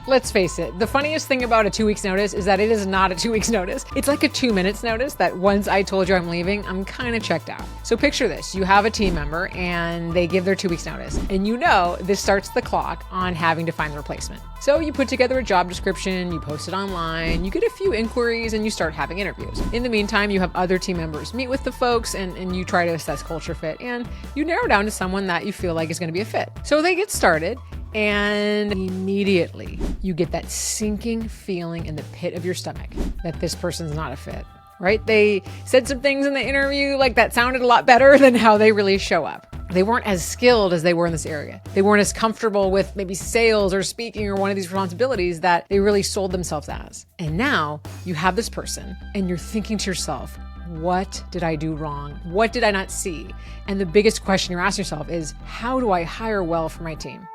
Let's face it, the funniest thing about a 2 weeks notice is that it is not a 2 weeks notice. It's like a 2 minutes notice that once I told you I'm leaving, I'm kind of checked out. So picture this, you have a team member and they give their 2 weeks notice, and you know this starts the clock on having to find the replacement. So you put together a job description, you post it online, you get a few inquiries, and you start having interviews. In the meantime, you have other team members meet with the folks and you try to assess culture fit, and you narrow down to someone that you feel like is going to be a fit. So they get started. And immediately you get that sinking feeling in the pit of your stomach that this person's not a fit, right? They said some things in the interview like that sounded a lot better than how they really show up. They weren't as skilled as they were in this area. They weren't as comfortable with maybe sales or speaking or one of these responsibilities that they really sold themselves as. And now you have this person and you're thinking to yourself, what did I do wrong? What did I not see? And the biggest question you're asking yourself is, how do I hire well for my team?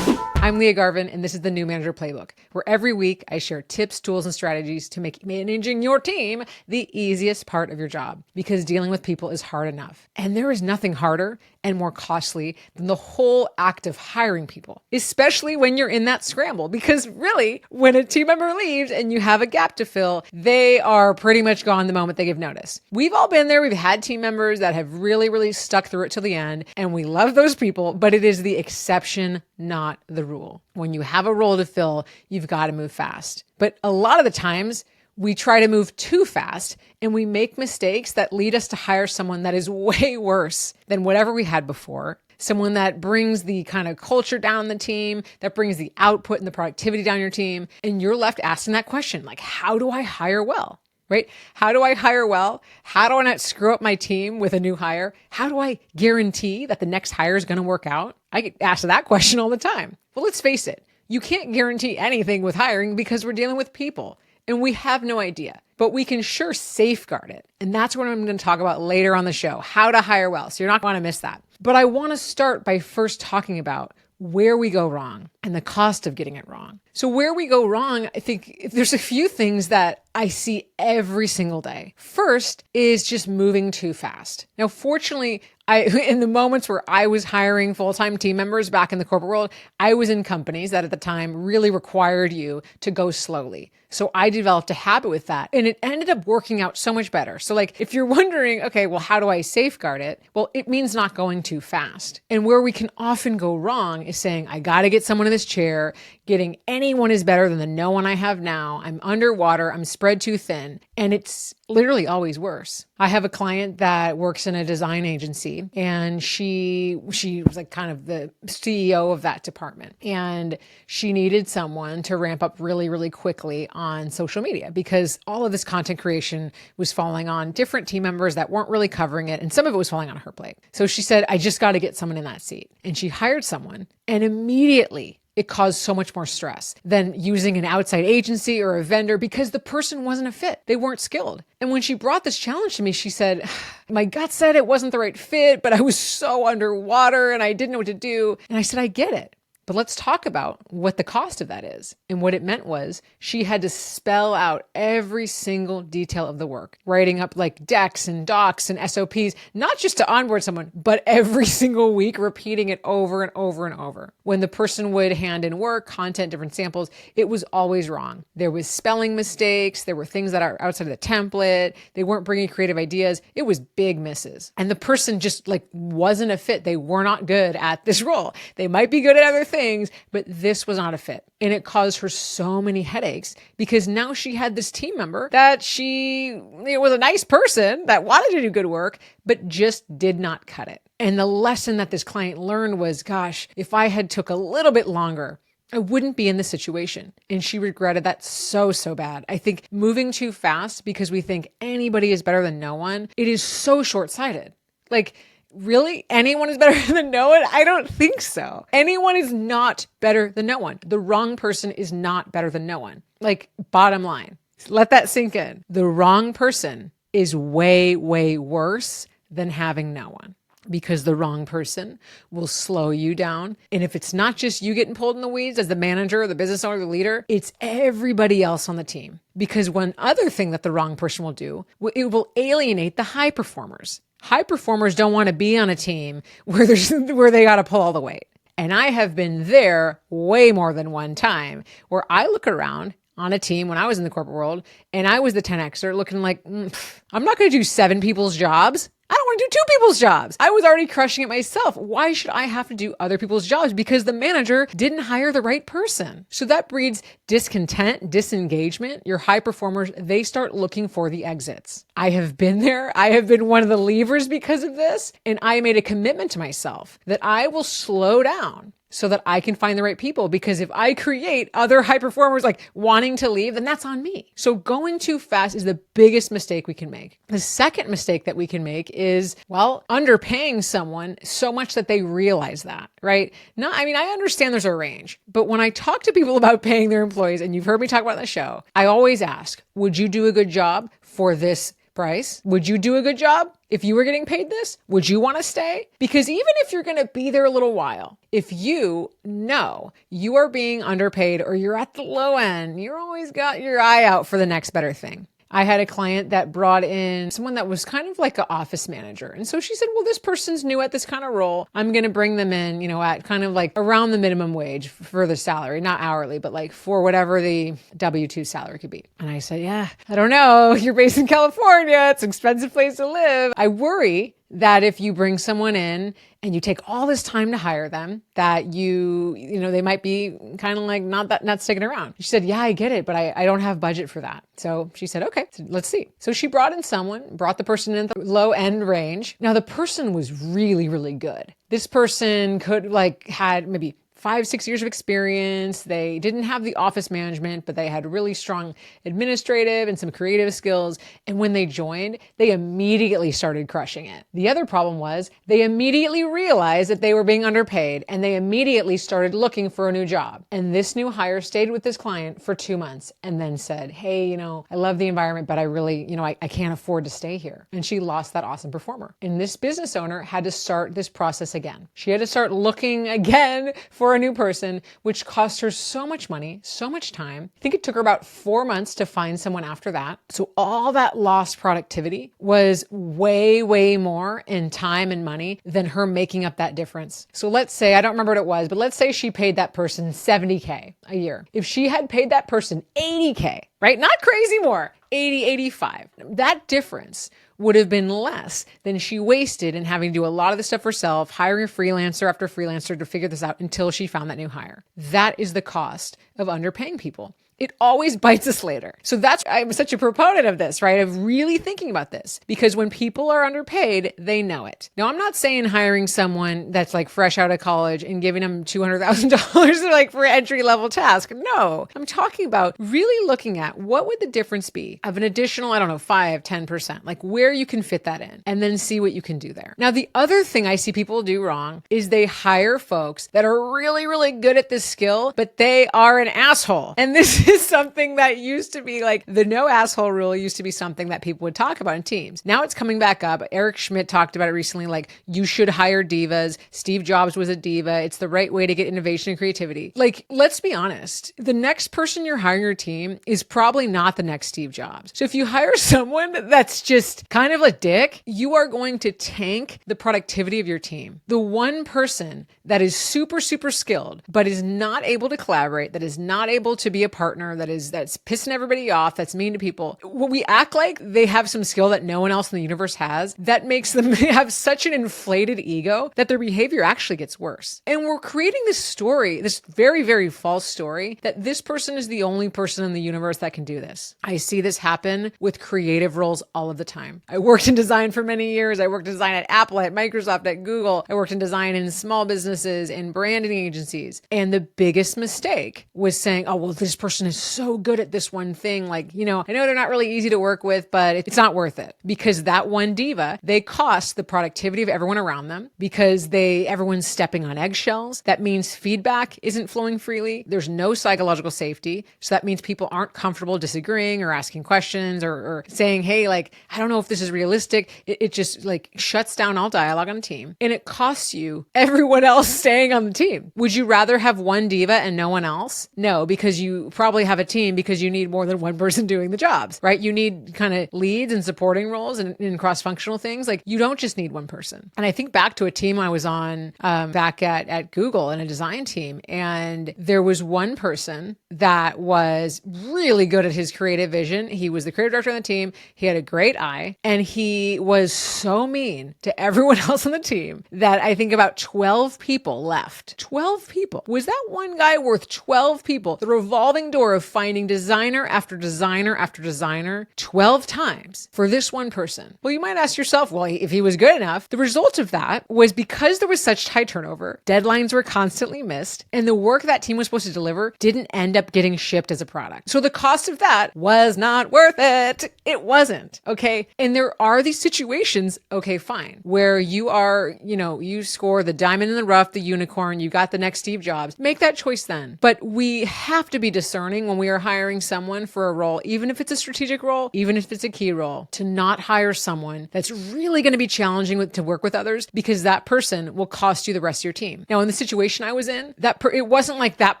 I'm Lia Garvin, and this is the new Manager Playbook, where every week I share tips, tools, and strategies to make managing your team the easiest part of your job, because dealing with people is hard enough. And there is nothing harder and more costly than the whole act of hiring people, especially when you're in that scramble, because really, when a team member leaves and you have a gap to fill, they are pretty much gone the moment they give notice. We've all been there. We've had team members that have really stuck through it till the end, and we love those people, but it is the exception, not the rule. When you have a role to fill, you've got to move fast. But a lot of the times, we try to move too fast and we make mistakes that lead us to hire someone that is way worse than whatever we had before. Someone that brings the kind of culture down the team, that brings the output and the productivity down your team. And you're left asking that question, like, how do I hire well? Right? How do I hire well? How do I not screw up my team with a new hire? How do I guarantee that the next hire is going to work out? I get asked that question all the time. Well, let's face it. You can't guarantee anything with hiring because we're dealing with people and we have no idea, but we can sure safeguard it. And that's what I'm going to talk about later on the show, how to hire well. So you're not going to miss that. But I want to start by first talking about where we go wrong and the cost of getting it wrong. So where we go wrong, I think there's a few things that I see every single day. First is just moving too fast. Now, fortunately, in the moments where I was hiring full-time team members back in the corporate world, I was in companies that at the time really required you to go slowly. So I developed a habit with that and it ended up working out so much better. So like, if you're wondering, okay, well, how do I safeguard it? Well, it means not going too fast. And where we can often go wrong is saying, I got to get someone in this chair. Getting anyone is better than the no one I have now. I'm underwater. I'm spread too thin. And it's literally always worse. I have a client that works in a design agency and she was like kind of the CEO of that department. And she needed someone to ramp up really quickly on social media because all of this content creation was falling on different team members that weren't really covering it. And some of it was falling on her plate. So she said, I just got to get someone in that seat. And she hired someone and immediately it caused so much more stress than using an outside agency or a vendor because the person wasn't a fit. They weren't skilled. And when she brought this challenge to me, she said, my gut said it wasn't the right fit, but I was so underwater and I didn't know what to do. And I said, I get it. But let's talk about what the cost of that is. And what it meant was she had to spell out every single detail of the work, writing up like decks and docs and SOPs, not just to onboard someone, but every single week, repeating it over and over and over. When the person would hand in work, content, different samples, it was always wrong. There was spelling mistakes. There were things that are outside of the template. They weren't bringing creative ideas. It was big misses. And the person just like wasn't a fit. They were not good at this role. They might be good at other things, but this was not a fit. And it caused her so many headaches because now she had this team member that was a nice person that wanted to do good work, but just did not cut it. And the lesson that this client learned was, gosh, if I had took a little bit longer, I wouldn't be in this situation. And she regretted that so bad. I think moving too fast because we think anybody is better than no one, it is so short-sighted. Like, really? Anyone is better than no one? I don't think so. Anyone is not better than no one. The wrong person is not better than no one. Like, bottom line. Let that sink in. The wrong person is way worse than having no one. Because the wrong person will slow you down. And if it's not just you getting pulled in the weeds as the manager, the business owner, the leader, it's everybody else on the team. Because one other thing that the wrong person will do, it will alienate the high performers. High performers don't want to be on a team where they got to pull all the weight. And I have been there way more than one time where I look around on a team when I was in the corporate world and I was the 10Xer looking like, I'm not going to do 7 people's jobs. I don't want to do 2 people's jobs. I was already crushing it myself. Why should I have to do other people's jobs? Because the manager didn't hire the right person. So that breeds discontent, disengagement. Your high performers, they start looking for the exits. I have been there. I have been one of the leavers because of this. And I made a commitment to myself that I will slow down so that I can find the right people. Because if I create other high performers like wanting to leave, then that's on me. So going too fast is the biggest mistake we can make. The second mistake that we can make is, underpaying someone so much that they realize that, right? I understand there's a range, but when I talk to people about paying their employees, and you've heard me talk about it on the show, I always ask, would you do a good job for this price? Would you do a good job if you were getting paid this? Would you want to stay? Because even if you're going to be there a little while, if you know you are being underpaid or you're at the low end, you're always got your eye out for the next better thing. I had a client that brought in someone that was kind of like an office manager. And so she said, well, this person's new at this kind of role. I'm going to bring them in, at kind of like around the minimum wage for the salary, not hourly, but like for whatever the W-2 salary could be. And I said, yeah, I don't know. You're based in California. It's an expensive place to live. I worry that if you bring someone in and you take all this time to hire them, that they might be kind of like not sticking around. She said, yeah, I get it, but I don't have budget for that. So she said, okay, so let's see. So she brought the person in the low end range. Now the person was really, really good. This person had maybe 5-6 years of experience. They didn't have the office management, but they had really strong administrative and some creative skills. And when they joined, they immediately started crushing it. The other problem was they immediately realized that they were being underpaid and they immediately started looking for a new job. And this new hire stayed with this client for 2 months and then said, hey, I love the environment, but I really, I can't afford to stay here. And she lost that awesome performer. And this business owner had to start this process again. She had to start looking again for a new person, which cost her so much money, so much time. I think it took her about 4 months to find someone after that. So all that lost productivity was way, way more in time and money than her making up that difference. So let's say, I don't remember what it was, but let's say she paid that person $70K a year. If she had paid that person $80K, right? Not crazy more, 80, 85. That difference would have been less than she wasted in having to do a lot of the stuff herself, hiring a freelancer after freelancer to figure this out until she found that new hire. That is the cost of underpaying people. It always bites us later. So I'm such a proponent of this, right? Of really thinking about this, because when people are underpaid, they know it. Now, I'm not saying hiring someone that's like fresh out of college and giving them $200,000 like for an entry level task. No, I'm talking about really looking at what would the difference be of an additional, 5, 10%, like where you can fit that in and then see what you can do there. Now, the other thing I see people do wrong is they hire folks that are really, really good at this skill, but they are an asshole. And this is something that used to be like the no asshole rule used to be something that people would talk about in teams. Now it's coming back up. Eric Schmidt talked about it recently, like you should hire divas. Steve Jobs was a diva. It's the right way to get innovation and creativity. Like, let's be honest. The next person you're hiring your team is probably not the next Steve Jobs. So if you hire someone that's just kind of a dick, you are going to tank the productivity of your team. The one person that is super, super skilled, but is not able to collaborate, that is not able to be a partner, that's pissing everybody off, that's mean to people. When we act like they have some skill that no one else in the universe has, that makes them have such an inflated ego that their behavior actually gets worse. And we're creating this story, this very, very false story, that this person is the only person in the universe that can do this. I see this happen with creative roles all of the time. I worked in design for many years. I worked in design at Apple, at Microsoft, at Google. I worked in design in small businesses, in branding agencies. And the biggest mistake was saying, oh, well, this person is so good at this one thing. Like, I know they're not really easy to work with, but it's not worth it, because that one diva, they cost the productivity of everyone around them because everyone's stepping on eggshells. That means feedback isn't flowing freely. There's no psychological safety. So that means people aren't comfortable disagreeing or asking questions or saying, hey, like, I don't know if this is realistic. It just like shuts down all dialogue on a team, and it costs you everyone else staying on the team. Would you rather have one diva and no one else? No, because you probably probably have a team because you need more than one person doing the jobs, right? You need kind of leads and supporting roles and cross-functional things. Like you don't just need one person. And I think back to a team I was on back at Google in a design team. And there was one person that was really good at his creative vision. He was the creative director on the team. He had a great eye and he was so mean to everyone else on the team that I think about 12 people left. 12 people. Was that one guy worth 12 people? The revolving door of finding designer after designer after designer 12 times for this one person. Well, you might ask yourself, well, if he was good enough, the result of that was because there was such high turnover, deadlines were constantly missed, and the work that team was supposed to deliver didn't end up getting shipped as a product. So the cost of that was not worth it. It wasn't. Okay. And there are these situations, okay, fine, where you are, you score the diamond in the rough, the unicorn, you got the next Steve Jobs. Make that choice then. But we have to be discerning when we are hiring someone for a role, even if it's a strategic role, even if it's a key role, to not hire someone that's really going to be challenging to work with others, because that person will cost you the rest of your team. Now, in the situation I was in, it wasn't like that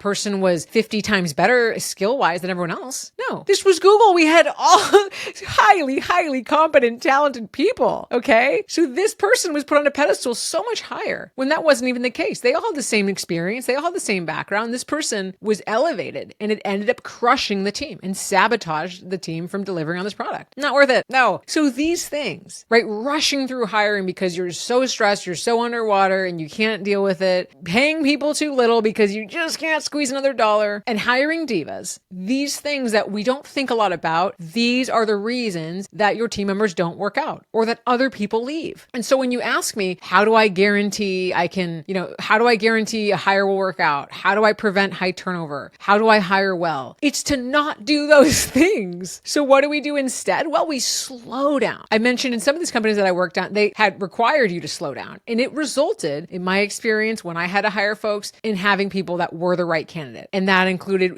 person was 50 times better skill-wise than everyone else. No, this was Google. We had all highly, highly competent, talented people. Okay. So this person was put on a pedestal so much higher when that wasn't even the case. They all had the same experience. They all had the same background. This person was elevated and it ended up crushing the team and sabotaged the team from delivering on this product. Not worth it. No. So these things, right? Rushing through hiring because you're so stressed, you're so underwater and you can't deal with it, paying people too little because you just can't squeeze another dollar, and hiring divas. These things that we don't think a lot about, these are the reasons that your team members don't work out or that other people leave. And so when you ask me, how do I guarantee how do I guarantee a hire will work out? How do I prevent high turnover? How do I hire well? It's to not do those things. So what do we do instead? Well, we slow down. I mentioned in some of these companies that I worked on, they had required you to slow down. And it resulted, in my experience, when I had to hire folks, in having people that were the right candidate. And that included,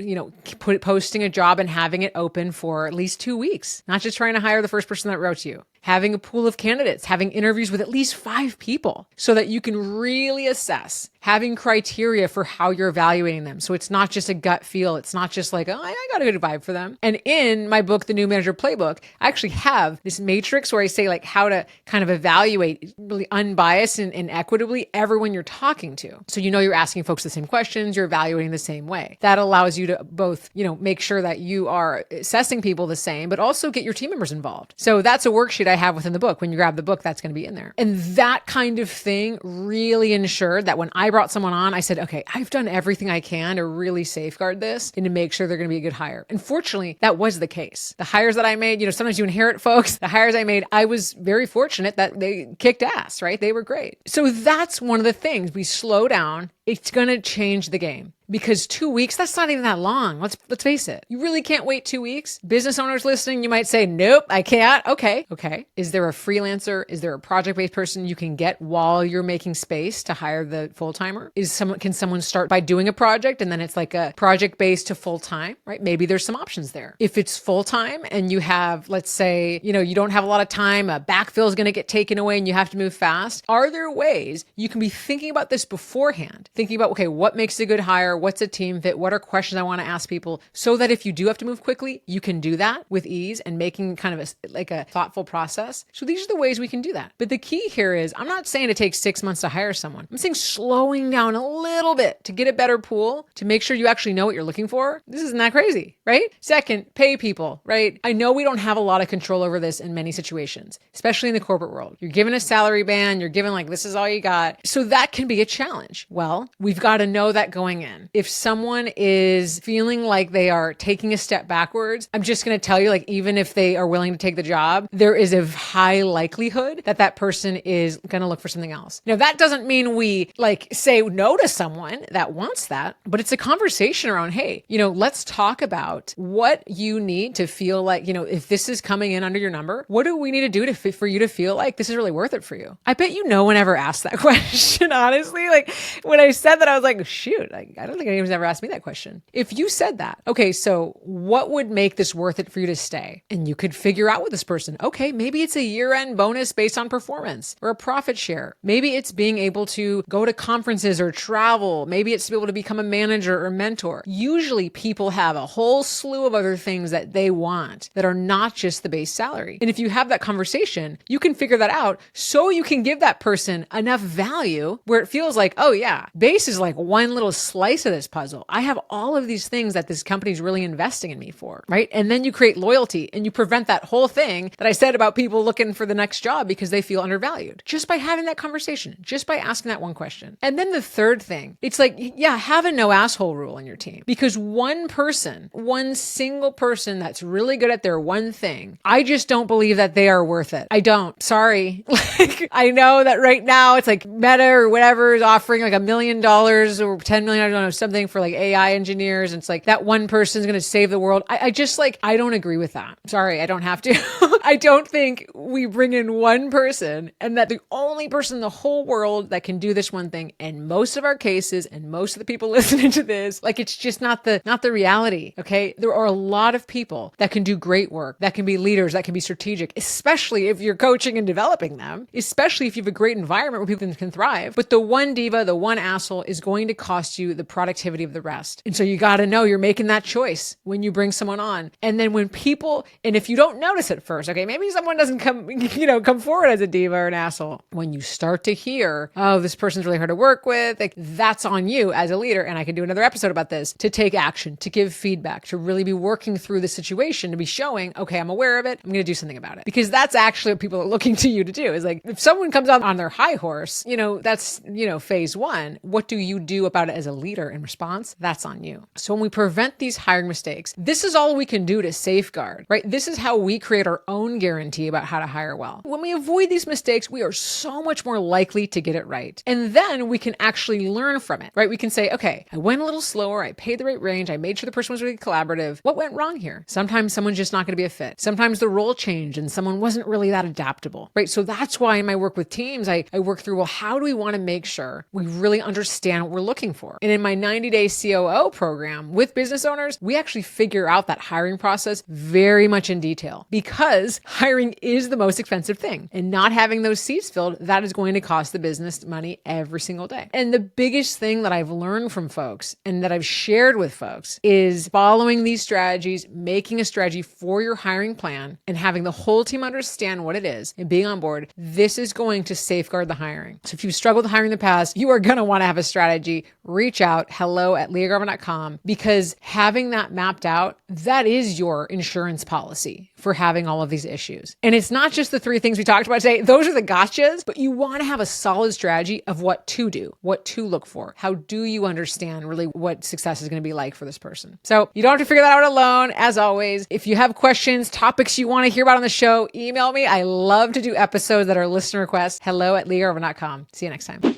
posting a job and having it open for at least 2 weeks, not just trying to hire the first person that wrote to you. Having a pool of candidates, having interviews with at least 5 people so that you can really assess, having criteria for how you're evaluating them. So it's not just a gut feel. It's not just like, oh, I got a good vibe for them. And in my book, The New Manager Playbook, I actually have this matrix where I say like how to kind of evaluate really unbiased and equitably everyone you're talking to. So you're asking folks the same questions, you're evaluating the same way. That allows you to both, make sure that you are assessing people the same, but also get your team members involved. So that's a worksheet I have within the book. When you grab the book, that's going to be in there. And that kind of thing really ensured that when I brought someone on, I said, okay, I've done everything I can to really safeguard this and to make sure they're going to be a good hire. And fortunately, that was the case. The hires that I made, sometimes you inherit folks. The hires I made, I was very fortunate that they kicked ass, right? They were great. So that's one of the things. We slow down. It's going to change the game. Because 2 weeks, that's not even that long. Let's face it. You really can't wait 2 weeks. Business owners listening, you might say, nope, I can't. Okay. Is there a freelancer? Is there a project-based person you can get while you're making space to hire the full-timer? Can someone start by doing a project and then it's like a project-based to full-time, right? Maybe there's some options there. If it's full-time and you have, let's say, you don't have a lot of time, a backfill is going to get taken away and you have to move fast. Are there ways you can be thinking about this beforehand? Thinking about, okay, what makes a good hire? What's a team fit? What are questions I want to ask people so that if you do have to move quickly, you can do that with ease and making kind of a thoughtful process. So these are the ways we can do that. But the key here is, I'm not saying it takes 6 months to hire someone. I'm saying slowing down a little bit to get a better pool, to make sure you actually know what you're looking for. This isn't that crazy, right? Second, pay people, right? I know we don't have a lot of control over this in many situations, especially in the corporate world. You're given a salary band, you're given like, this is all you got. So that can be a challenge. Well, we've got to know that going in. If someone is feeling like they are taking a step backwards, I'm just going to tell you, like, even if they are willing to take the job, there is a high likelihood that that person is going to look for something else. Now, that doesn't mean we say no to someone that wants that, but it's a conversation around, hey, let's talk about what you need to feel like, if this is coming in under your number, what do we need to do for you to feel like this is really worth it for you? I bet no one ever asked that question, honestly. Like when I said that, I was like, shoot, I don't don't think anyone's ever asked me that question. If you said that, okay, so what would make this worth it for you to stay? And you could figure out with this person, okay, maybe it's a year-end bonus based on performance or a profit share. Maybe it's being able to go to conferences or travel. Maybe it's to be able to become a manager or mentor. Usually people have a whole slew of other things that they want that are not just the base salary. And if you have that conversation, you can figure that out so you can give that person enough value where it feels like, oh yeah, base is like one little slice of this puzzle. I have all of these things that this company is really investing in me for, right? And then you create loyalty and you prevent that whole thing that I said about people looking for the next job because they feel undervalued just by having that conversation, just by asking that one question. And then the third thing, it's like, yeah, have a no asshole rule in your team, because one person, one single person that's really good at their one thing, I just don't believe that they are worth it. I don't. Sorry. Like, I know that right now it's like Meta or whatever is offering like $1 million or 10 million, I don't know, something for like AI engineers. And it's like that one person is going to save the world. I just like, I don't agree with that. Sorry, I don't have to. I don't think we bring in one person and that the only person in the whole world that can do this one thing. And most of our cases and most of the people listening to this, like it's just not the reality. Okay. There are a lot of people that can do great work, that can be leaders, that can be strategic, especially if you're coaching and developing them, especially if you have a great environment where people can thrive. But the one diva, the one asshole is going to cost you the productivity of the rest. And so you got to know you're making that choice when you bring someone on. And then when people, and if you don't notice at first, okay, maybe someone doesn't come forward as a diva or an asshole. When you start to hear, oh, this person's really hard to work with, like that's on you as a leader. And I can do another episode about this, to take action, to give feedback, to really be working through the situation, to be showing, okay, I'm aware of it. I'm going to do something about it. Because that's actually what people are looking to you to do, is like, if someone comes out on their high horse, that's, phase one. What do you do about it as a leader in response? That's on you. So when we prevent these hiring mistakes, this is all we can do to safeguard, right? This is how we create our own guarantee about how to hire well. When we avoid these mistakes, we are so much more likely to get it right. And then we can actually learn from it, right? We can say, okay, I went a little slower. I paid the right range. I made sure the person was really collaborative. What went wrong here? Sometimes someone's just not going to be a fit. Sometimes the role changed and someone wasn't really that adaptable, right? So that's why in my work with teams, I work through, well, how do we want to make sure we really understand what we're looking for? And in my 90-day COO program with business owners, we actually figure out that hiring process very much in detail, because hiring is the most expensive thing. And not having those seats filled, that is going to cost the business money every single day. And the biggest thing that I've learned from folks and that I've shared with folks is following these strategies, making a strategy for your hiring plan and having the whole team understand what it is and being on board. This is going to safeguard the hiring. So if you've struggled with hiring in the past, you are going to want to have a strategy. Reach out, hello@liagarvin.com, because having that mapped out, that is your insurance policy for having all of these issues. And it's not just the three things we talked about today. Those are the gotchas, but you want to have a solid strategy of what to do, what to look for. How do you understand really what success is going to be like for this person? So you don't have to figure that out alone. As always, if you have questions, topics you want to hear about on the show, email me. I love to do episodes that are listener requests. hello@liagarvin.com. See you next time.